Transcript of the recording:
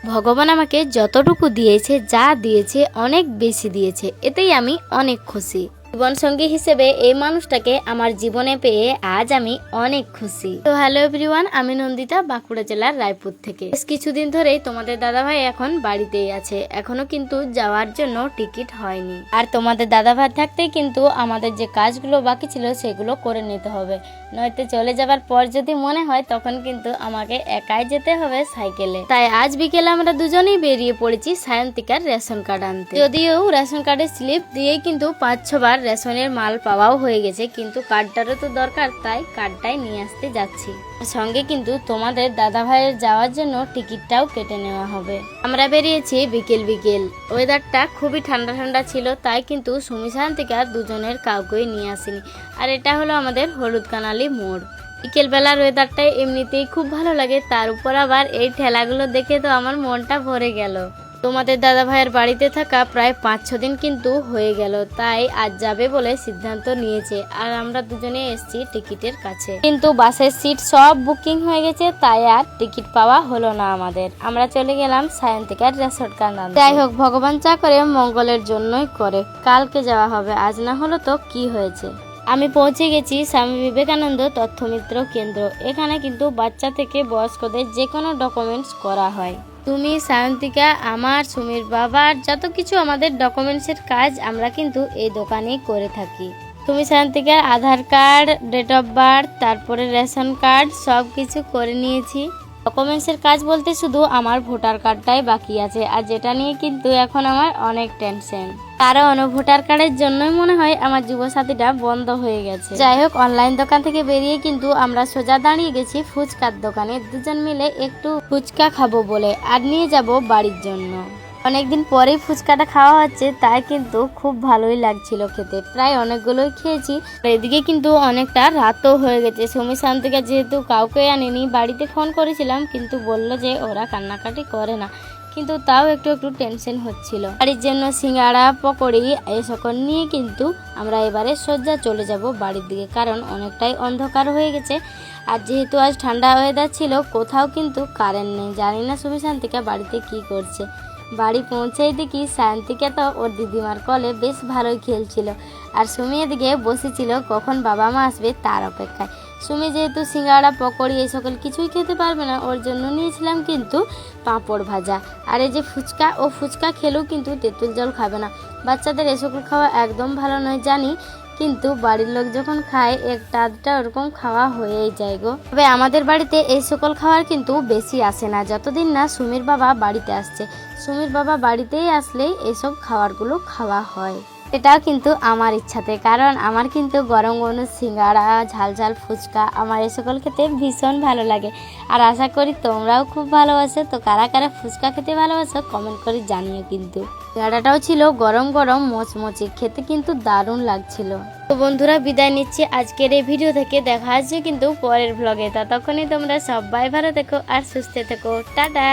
ভগবান আমাকে যতটুকু দিয়েছে, যা দিয়েছে অনেক বেশি দিয়েছে, এতেই আমি অনেক খুশি। জীবনসঙ্গী হিসেবে এই মানুষটাকে আমার জীবনে পেয়ে আজ আমি অনেক খুশি। তো হ্যালো এভরিওয়ান, আমি নন্দিতা, বাঁকুড়া জেলার রায়পুর থেকে। বেশ কিছুদিন ধরেই তোমাদের দাদাভাই এখন বাড়িতেই আছে, এখনো কিন্তু যাওয়ার জন্য টিকিট হয়নি। আর তোমাদের দাদাভাই থাকতেই কিন্তু আমাদের যে কাজগুলো বাকি ছিল সেগুলো করে নিতে হবে, নয়তো চলে যাবার পর যদি মনে হয় তখন কিন্তু আমাকে একাই যেতে হবে সাইকেলে। তাই আজ বিকেলে আমরা দুজনেই বেরিয়ে পড়েছি সায়ন্তিকার রেশন কার্ড আনতে। যদিও রেশন কার্ডের স্লিপ দিয়েই কিন্তু 5-6 বার রেশনের মাল পাওয়াও হয়ে গেছে, কিন্তু কার্ডটারও তো দরকার, তাই কার্ডটাই নিয়ে আসতে যাচ্ছি। সঙ্গে কিন্তু তোমাদের দাদা ভাইয়ের যাওয়ার জন্য টিকিটটাও কেটে নেওয়া হবে। আমরা বেরিয়েছি বিকেল বিকেল, ওয়েদারটা খুবই ঠান্ডা ঠান্ডা ছিল, তাই কিন্তু সুমি সায়ন্তিকা দুজনের কাউকেই নিয়ে আসিনি। আর এটা হলো আমাদের হলুদ কানালি মোড়। বিকেল বেলার ওয়েদারটাই এমনিতেই খুব ভালো লাগে, তার উপর আবার এই ঠেলাগুলো দেখে তো আমার মনটা ভরে গেল। তোমাদের দাদা ভাইয়ের বাড়িতে থাকা প্রায় 5-6 দিন কিন্তু হয়ে গেল, তাই আজ যাবে বলে সিদ্ধান্ত নিয়েছে। আর আমরা দুজনে এসেছি টিকিটের কাছে, কিন্তু বাসের সিট সব বুকিং হয়ে গেছে, তাই আর টিকিট পাওয়া হলো না আমাদের। আমরা চলে গেলাম সায়ন্তিকার রেশন কার্ড আনতে। যাই হোক, ভগবান যা করে মঙ্গলের জন্যই করে, কালকে যাওয়া হবে, আজ না হলো তো কি হয়েছে। আমি পৌঁছে গেছি স্বামী বিবেকানন্দ তথ্যমিত্র কেন্দ্র। এখানে কিন্তু বাচ্চা থেকে বয়স্কদের যে কোনো ডকুমেন্টস করা হয়। তুমি সায়ন্তিকা, আমার, সুমির বাবার যত কিছু আমাদের ডকুমেন্টসের কাজ আমরা কিন্তু এই দোকানেই করে থাকি। তুমি সায়ন্তিকার আধার কার্ড, ডেট অফ বার্থ, তারপরে রেশন কার্ড সব কিছু করে নিয়েছি। ডকুমেন্টসের কাজ বলতে শুধু আমার ভোটার কার্ডটাই বাকি আছে, আর যেটা নিয়ে কিন্তু এখন আমার অনেক টেনশন, কারণ ভোটার কার্ডের জন্যই মনে হয় আমার যুবসাথীটা বন্ধ হয়ে গেছে। যাই হোক, অনলাইন দোকান থেকে বেরিয়ে কিন্তু আমরা সোজা দাঁড়িয়ে গেছি ফুচকার দোকানে, দুজন মিলে একটু ফুচকা খাবো বলে, আর নিয়ে যাব বাড়ির জন্য। অনেকদিন পরেই ফুচকাটা খাওয়া হচ্ছে, তাই কিন্তু খুব ভালোই লাগছিল খেতে, প্রায় অনেকগুলোই খেয়েছি। এদিকে কিন্তু অনেকটা রাতও হয়ে গেছে। সুমি শান্তিকা যেহেতু কাউকে আনেনি, বাড়িতে ফোন করেছিলাম, কিন্তু বলল যে ওরা কান্নাকাটি করে না, কিন্তু তাও একটু একটু টেনশন হচ্ছিল। বাড়ির জন্য সিঙ্গাড়া, পকোড়ি এই সকল নিয়ে কিন্তু আমরা এবারে সোজা চলে যাব বাড়ির দিকে, কারণ অনেকটাই অন্ধকার হয়ে গেছে। আর যেহেতু আজ ঠান্ডা ওয়েদার ছিল, কোথাও কিন্তু কারেন্ট নেই। জানি না সুমি শান্তিকা বাড়িতে কি করছে। বাড়ি পৌঁছেই দেখি শান্তিকা তো ওর দিদিমার কলে বেশ ভালোই খেলছিল, আর সুমি এদিকে বসেছিল কখন বাবা মা আসবে তার অপেক্ষায়। সুমি যেহেতু সিঙ্গাড়া, পকোড়ি এই সকল কিছুই খেতে পারবে না, ওর জন্য নিয়েছিলাম কিন্তু পাঁপড় ভাজা। আর এই যে ফুচকা, ও ফুচকা খেলেও কিন্তু তেঁতুল জল খাবে না। বাচ্চাদের এই সকল খাওয়া একদম ভালো নয় জানি, কিন্তু বাড়ির লোক যখন খায় একটা আধটা ওরকম খাওয়া হয়েই যায় গো। তবে আমাদের বাড়িতে এই সকল খাবার কিন্তু বেশি আসে না, যতদিন না সুমির বাবা বাড়িতে আসছে। সুমির বাবা বাড়িতেই আসলেই এইসব খাবারগুলো খাওয়া হয়। এটাও কিন্তু আমার ইচ্ছাতে, কারণ আমার কিন্তু গরম গরম সিঙ্গাড়া, ঝাল ঝাল ফুচকা, আমার এই সকল খেতে ভীষণ ভালো লাগে। আর আশা করি তোমরাও খুব ভালোবাসো। তো কারা কারা ফুচকা খেতে ভালোবাসো কমেন্ট করে জানিও। কিন্তু সিঙ্গাড়াটাও ছিল গরম গরম মচমচে, খেতে কিন্তু দারুণ লাগছিল। তো বন্ধুরা, বিদায় নিচ্ছি আজকের এই ভিডিও থেকে। দেখা হচ্ছে কিন্তু পরের ভ্লগে, ততক্ষণই তোমরা সবাই ভালো থেকো আর সুস্থ থেকো। টাটা।